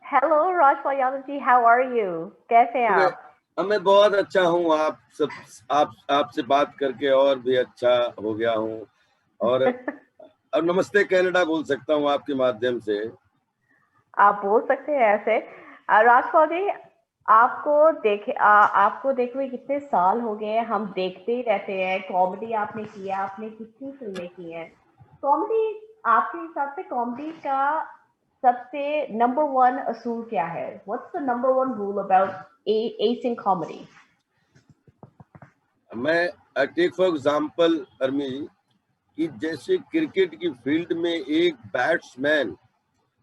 Hello Rajpal Yadav ji, how are you? कैसे हैं मैं आप? मैं बहुत अच्छा हूँ। आपसे बात करके और भी अच्छा हो गया हूँ। और अब नमस्ते कनाडा बोल सकता हूँ आपके माध्यम से। आप बोल सकते हैं ऐसे। राजपाल जी, आपको देखे हुए कितने साल हो गए हैं। हम देखते ही रहते हैं। कॉमेडी आपने किया, आपने कितनी फिल्में की हैं। कॉमेडी, आपके हिसाब से कॉमेडी का सबसे नंबर वन असूल क्या है? What's the number one rule about acing comedy? मैं टेक फॉर एग्जाम्पल अर्मी कि जैसे क्रिकेट की फील्ड में एक बैट्समैन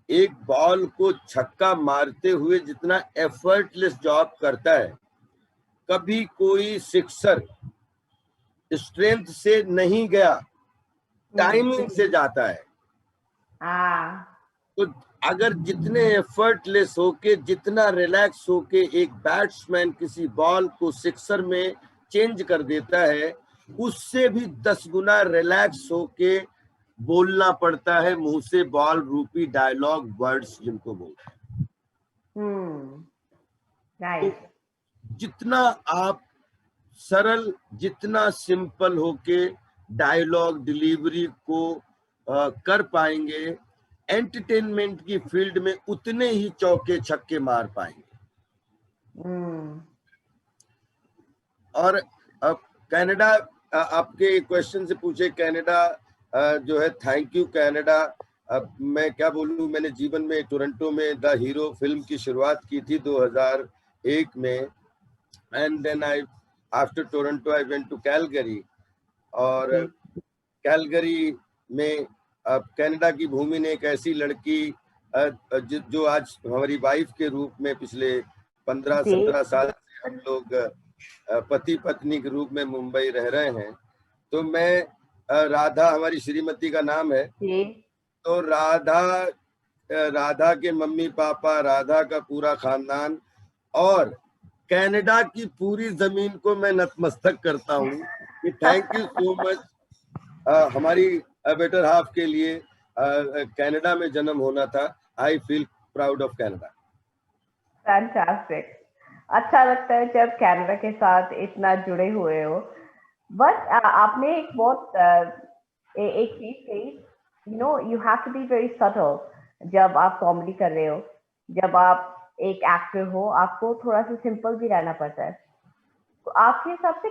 एक बॉल को छक्का मारते हुए जितना एफर्टलेस जॉब करता है, कभी कोई सिक्सर स्ट्रेंथ से नहीं गया, टाइमिंग से जाता है। हाँ। तो अगर जितने एफर्टलेस होके, जितना रिलैक्स होके एक बैट्समैन किसी बॉल को सिक्सर में चेंज कर देता है, उससे भी 10 गुना रिलैक्स होके बोलना पड़ता है मुंह से बॉल रूपी डायलॉग वर्ड्स जिनको बोलते हैं। तो नाइस। जितना आप सरल, जितना सिंपल होके डायलॉग डिलीवरी को कर पाएंगे, एंटरटेनमेंट की फील्ड में उतने ही चौके छक्के मार पाएंगे। और अब कनाडा, आपके क्वेश्चन से पूछे कनाडा जो है, थैंक यू कनाडा। अब मैं क्या बोलूं, मैंने जीवन में टोरंटो में द हीरो फिल्म की शुरुआत की थी 2001 में, and then I after Toronto I went to Calgary. और जी। कैलगरी में अब कनाडा की भूमि ने एक ऐसी लड़की जो आज हमारी वाइफ के रूप में पिछले 15-17 साल से हम लोग पति पत्नी के रूप में मुंबई रह रहे हैं। तो मैं राधा, हमारी श्रीमती का नाम है। जी। तो राधा के मम्मी पापा, राधा का पूरा खानदान और कनाडा की पूरी जमीन को मैं नतमस्तक करता हूँ कि थैंक यू सो मच। हमारी बेटर हाफ के लिए कनाडा में जन्म होना था। I feel proud of Canada. Fantastic. अच्छा लगता है जब कनाडा के साथ इतना जुड़े हुए हो। बट आपने एक बहुत एक चीज कही, you have to be very subtle जब आप कॉमेडी कर रहे हो। जब आप एक एक्टर हो, आपको थोड़ा सा सिंपल भी रहना पड़ता है। तो आपके हिसाब से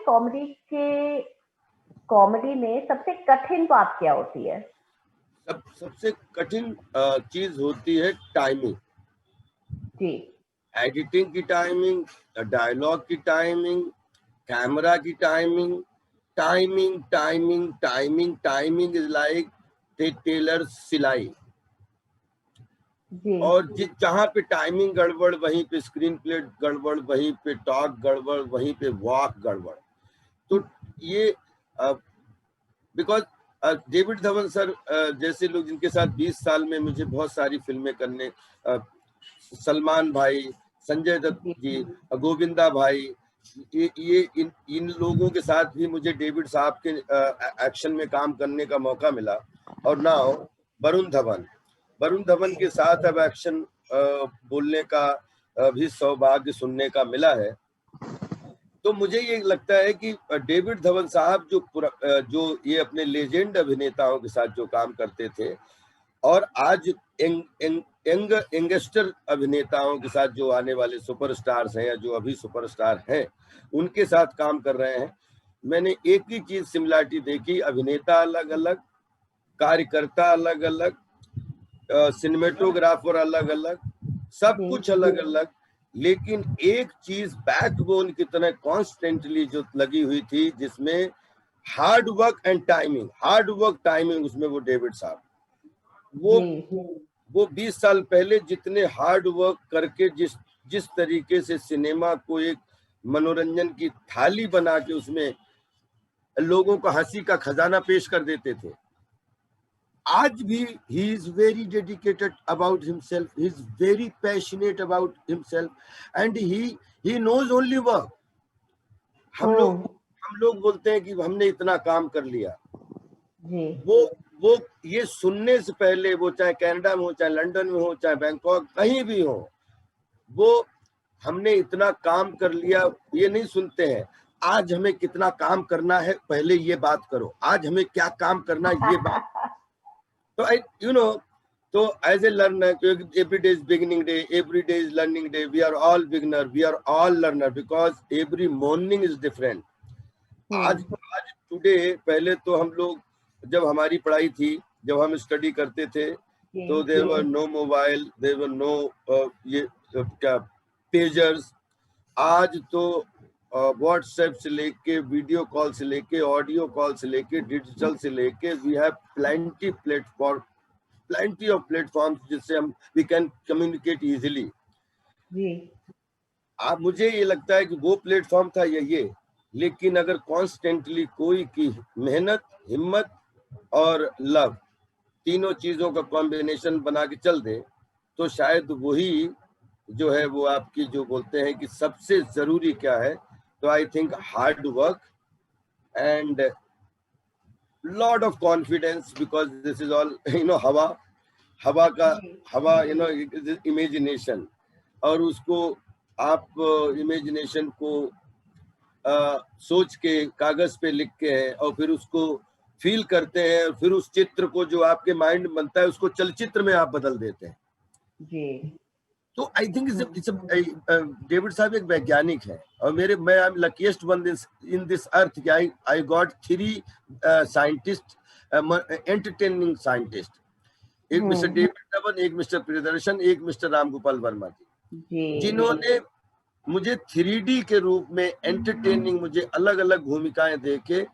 कॉमेडी में सबसे कठिन बात क्या होती है? सबसे कठिन चीज होती है टाइमिंग। जी। एडिटिंग की टाइमिंग, डायलॉग की टाइमिंग, कैमरा की timing. Timing timing timing timing is like tailor सिलाई। जी। और जहां पे टाइमिंग गड़बड़, वहीं पे स्क्रीन प्ले गड़बड़, वहीं पे टॉक गड़बड़, वहीं पे वॉक गड़बड़। तो ये बिकॉज डेविड धवन सर जैसे लोग जिनके साथ 20 साल में मुझे बहुत सारी फिल्में करने, सलमान भाई, संजय दत्त जी, गोविंदा भाई, ये इन लोगों के साथ भी मुझे डेविड साहब के एक्शन में काम करने का मौका मिला। और नाउ वरुण धवन के साथ अब एक्शन बोलने का भी सौभाग्य सुनने का मिला है। तो मुझे ये लगता है कि डेविड धवन साहब जो ये अपने लेजेंड अभिनेताओं के साथ जो काम करते थे, और आज यंगस्टर अभिनेताओं के साथ जो आने वाले सुपरस्टार्स हैं या जो अभी सुपरस्टार हैं, उनके साथ काम कर रहे हैं, मैंने एक ही चीज सिमिलरिटी देखी। अभिनेता अलग अलग, कार्यकर्ता अलग अलग, सिनेमेटोग्राफर अलग अलग, सब जी। कुछ अलग अलग, लेकिन एक चीज बैकबोन की तरह कॉन्स्टेंटली जो लगी हुई थी, जिसमें hard work and timing, hard work timing, उसमें वो डेविड साहब, वो जी। वो 20 साल पहले जितने हार्ड वर्क करके जिस तरीके से सिनेमा को एक मनोरंजन की थाली बना के उसमें लोगों को हंसी का खजाना पेश कर देते थे, आज भी he is very dedicated about himself, he is very passionate about himself, and he knows only work. हम लोग बोलते हैं कि हमने इतना काम कर लिया। जी। वो ये सुनने से पहले, वो चाहे कनाडा में हो, चाहे लंदन में हो, चाहे बैंकॉक, कहीं भी हो, वो हमने इतना काम कर लिया, ये नहीं सुनते हैं आज हमें कितना काम करना है, पहले ये बात करो, आज हमें क्या काम करना है ये बात। तो आई तो as a learner, every day is beginning day, every day is learning day, we are all beginner, we are all learner because every morning is different. आज टुडे, पहले तो हम लोग जब हमारी पढ़ाई थी, जब हम स्टडी करते थे, तो there were no mobile, there were no ये क्या पेजर्स। आज तो व्हाट्सएप से लेके, वीडियो कॉल से लेके, ऑडियो कॉल से लेके, डिजिटल से लेके, we have plenty of platforms जिससे हम वी कैन कम्युनिकेट इजीली। आप मुझे ये लगता है कि वो प्लेटफॉर्म था ये, लेकिन अगर कॉन्स्टेंटली कोई की मेहनत, हिम्मत और लव, तीनों चीजों का कॉम्बिनेशन बना के चल दे, तो शायद वही जो है वो आपकी, जो बोलते हैं कि सबसे जरूरी क्या है, तो I think hard work and lot of confidence, because this is all हवा का इमेजिनेशन, और उसको आप इमेजिनेशन को सोच के कागज पे लिख के हैं, और फिर उसको फील करते हैं, और फिर उस चित्र को जो आपके माइंड में बनता है उसको चलचित्र में आप बदल देते हैं जी। तो आई थिंक डेविड साहब एक वैज्ञानिक है, और मैं I am luckiest one in this earth कि I got 3 scientist, entertaining scientist, एक मिस्टर डेविड धवन, एक मिस्टर प्रियदर्शन, एक मिस्टर रामगोपाल वर्मा जी, जिन्होंने मुझे 3D के रूप में एंटरटेनिंग, मुझे अलग अलग भूमिकाएं देके,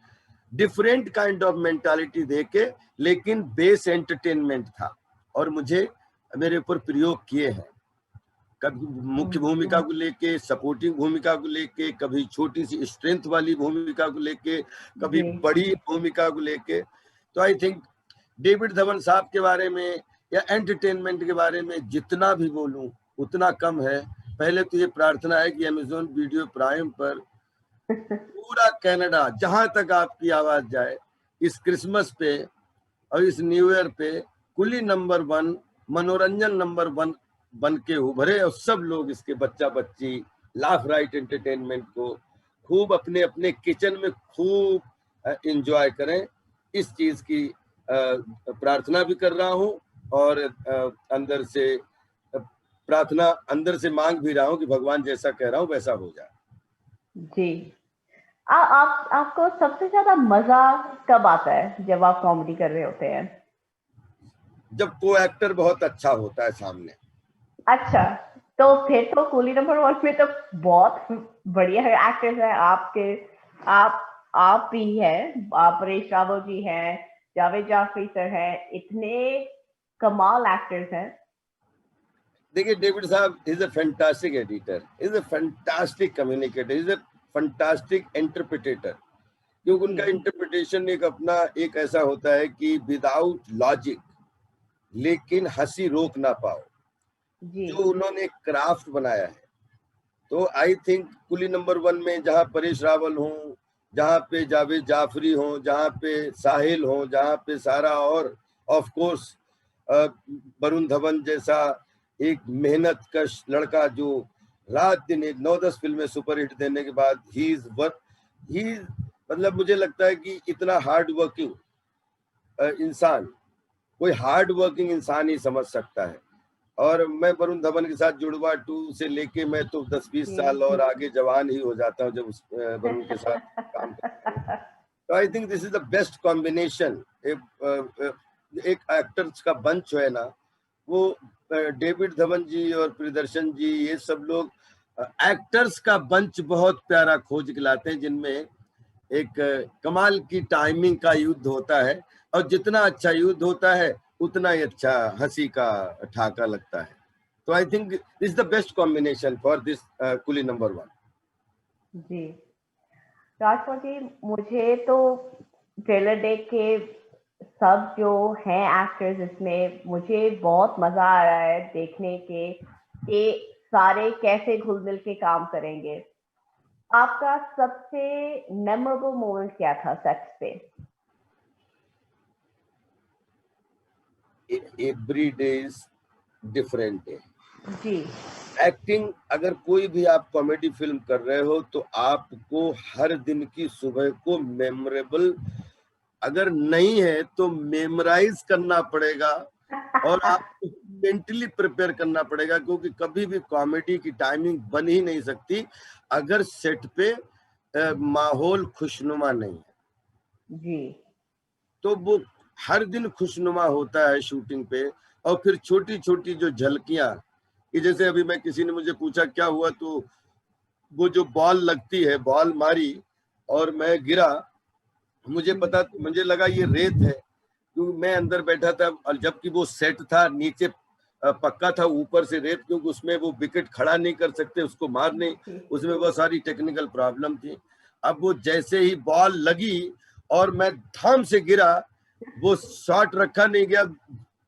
डिफरेंट काइंड ऑफ मेंटालिटी देके, लेकिन बेस एंटरटेनमेंट था, और मुझे मेरे ऊपर प्रयोग किए हैं, कभी मुख्य भूमिका को लेके, सपोर्टिंग भूमिका को लेके, कभी छोटी सी स्ट्रेंथ वाली भूमिका को लेके, कभी बड़ी भूमिका को लेके। तो आई थिंक डेविड धवन साहब के बारे में या एंटरटेनमेंट के बारे में जितना भी बोलूं उतना कम है। पहले तो ये प्रार्थना है कि अमेज़न वीडियो प्राइम पर पूरा कनाडा, जहां तक आपकी आवाज जाए, इस क्रिसमस पे और इस न्यू ईयर पे कुली नंबर 1, मनोरंजन नंबर 1 बन के उभरे, और सब लोग इसके बच्चा बच्ची लाफ राइट एंटरटेनमेंट को खूब अपने अपने किचन में खूब एंजॉय करें। इस चीज की प्रार्थना भी कर रहा हूं, और अंदर से प्रार्थना, अंदर से मांग भी रहा हूं कि भगवान जैसा कह रहा हूं वैसा हो जाए। जी। आपको सबसे ज्यादा मजा कब आता है जब आप कॉमेडी कर रहे होते हैं? जब को एक्टर बहुत अच्छा होता है सामने। अच्छा, तो फिर तो कूली नंबर 1 में तो बहुत बढ़िया एक्टर्स हैं आपके। आप भी हैं, परेश रावल जी हैं, जावेद जाफरी सर हैं, इतने कमाल एक्टर्स हैं। देखिए डेविड साहब is a fantastic editor, is a fantastic communicator, is a fantastic interpretator, क्योंकि उनका इंटरप्रिटेशन एक अपना एक ऐसा होता है कि विदाउट लॉजिक लेकिन हंसी रोक ना पाओ, जो उन्होंने क्राफ्ट बनाया है। तो आई थिंक कुली नंबर 1 में जहाँ परेश रावल हो, जहाँ पे जावेद जाफरी हो, जहाँ पे साहिल हो, जहाँ पे सारा, और ऑफ कोर्स वरुण धवन जैसा एक मेहनत कश लड़का, जो रात दिन 9-10 फिल्में सुपरहिट देने के बाद ही मतलब मुझे लगता है कि इतना हार्ड वर्किंग इंसान कोई हार्ड वर्किंग इंसान ही समझ सकता है। और मैं वरुण धवन के साथ जुड़वा 2 से लेके मैं तो 10-20 साल और आगे जवान ही हो जाता हूँ जब उस वरुण के साथ काम करता हूँ। तो I think this is the best combination. एक एक्टर्स का बंच है ना, वो डेविड धवन जी और प्रियदर्शन जी, ये सब लोग एक्टर्स का बंच बहुत प्यारा खोज के लाते हैं, जिनमें एक कमाल की टाइमिंग का युद्ध होता है, और जितना अच्छा युद्ध होता है उतना ही अच्छा हंसी का ठाका लगता है। तो I think this the best combination for this Coolie number 1। जी राजकुमार जी, मुझे तो ट्रेलर देख के सब जो हैं एक्टर्स इसमें, मुझे बहुत मजा आ रहा है देखने के कि सारे कैसे घुल मिल के काम करेंगे। आपका सबसे मेमोरेबल मोमेंट क्या था सेट पे? Every day is different day जी, एक्टिंग, अगर कोई भी आप कॉमेडी फिल्म कर रहे हो तो आपको हर दिन की सुबह को मेमोरेबल अगर नहीं है तो मेमोराइज करना पड़ेगा और आपको मेंटली प्रिपेयर करना पड़ेगा, क्योंकि कभी भी कॉमेडी की टाइमिंग बन ही नहीं सकती अगर सेट पे माहौल खुशनुमा नहीं है। जी। तो वो हर दिन खुशनुमा होता है शूटिंग पे। और फिर छोटी छोटी जो झलकियां, कि जैसे अभी मैं, किसी ने मुझे पूछा क्या हुआ, तो वो जो बॉल लगती है, बॉल मारी और मैं गिरा, मुझे लगा ये रेत है, क्योंकि मैं अंदर बैठा था और जबकि वो सेट था, नीचे पक्का था, ऊपर से रेत, क्योंकि उसमें वो विकेट खड़ा नहीं कर सकते, उसको मारने, उसमें बहुत सारी टेक्निकल प्रॉब्लम थी। अब वो जैसे ही बॉल लगी और मैं धाम से गिरा, वो शॉट रखा नहीं गया,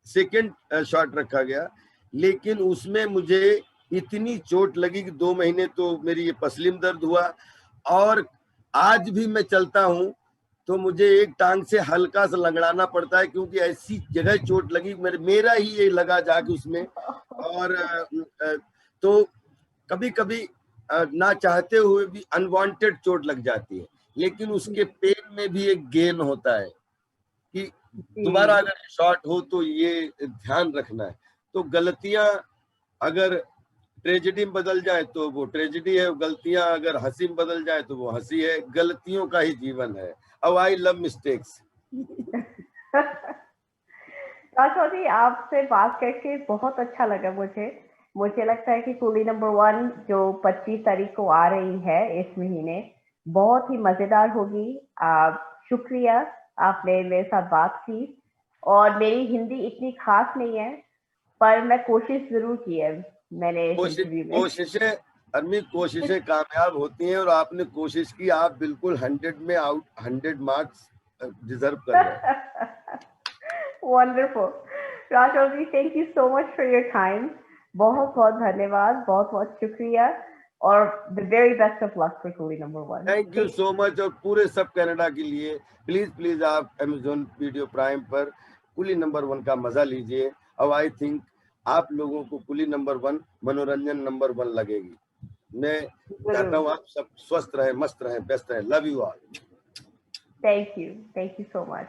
सेकंड शॉट रखा गया, लेकिन उसमें मुझे इतनी चोट लगी कि 2 महीने तो मेरी ये पसलिम दर्द हुआ। और आज भी मैं चलता हूँ तो मुझे एक टांग से हल्का सा लंगड़ाना पड़ता है, क्योंकि ऐसी जगह चोट लगी, मेरा ही ये लगा जाके उसमें। और तो कभी कभी ना चाहते हुए भी अनवांटेड चोट लग जाती है, लेकिन उसके पेन में भी एक गेन होता है कि दोबारा जी। अगर शॉट हो तो ये ध्यान रखना है। तो गलतियां अगर ट्रेजेडी में बदल जाए तो वो ट्रेजेडी है, गलतियां अगर हंसी में बदल जाए तो वो हंसी है, गलतियों का ही जीवन है। अब आई लव मिस्टेक्स। राठौर जी, आपसे बात करके बहुत अच्छा लगा मुझे। मुझे लगता है कि कुली नंबर 1 जो 25 तारीख को आ रही है इस महीने, बहुत ही मजेदार होगी। शुक्रिया, आपने मेरे साथ बात की। और मेरी हिंदी इतनी खास नहीं है, पर मैं कोशिश जरूर की है मैंने इस इंटरव्यू में। कोशिशें, अरमी, कोशिशें कामयाब होती हैं, और आपने कोशिश की, आप बिल्कुल 100 में आउट 100 मार्क्स डिजर्व कर रहे हैं। Wonderful. Rathore ji, thank you so much for your time. बहुत बहुत धन्यवाद, बहुत बहुत शुक्रिया। और the very best of luck for Coolie number 1। Thank you so much. और पूरे सब कनाडा के लिए प्लीज प्लीज आप अमेजोन वीडियो प्राइम पर कुली नंबर 1 का मजा लीजिए। और आई थिंक आप लोगों को कुली नंबर 1 मनोरंजन नंबर 1 लगेगी। मैं चाहता हूँ आप सब स्वस्थ रहे, मस्त रहे, बेस्ट रहे। Love you all. Thank you so much.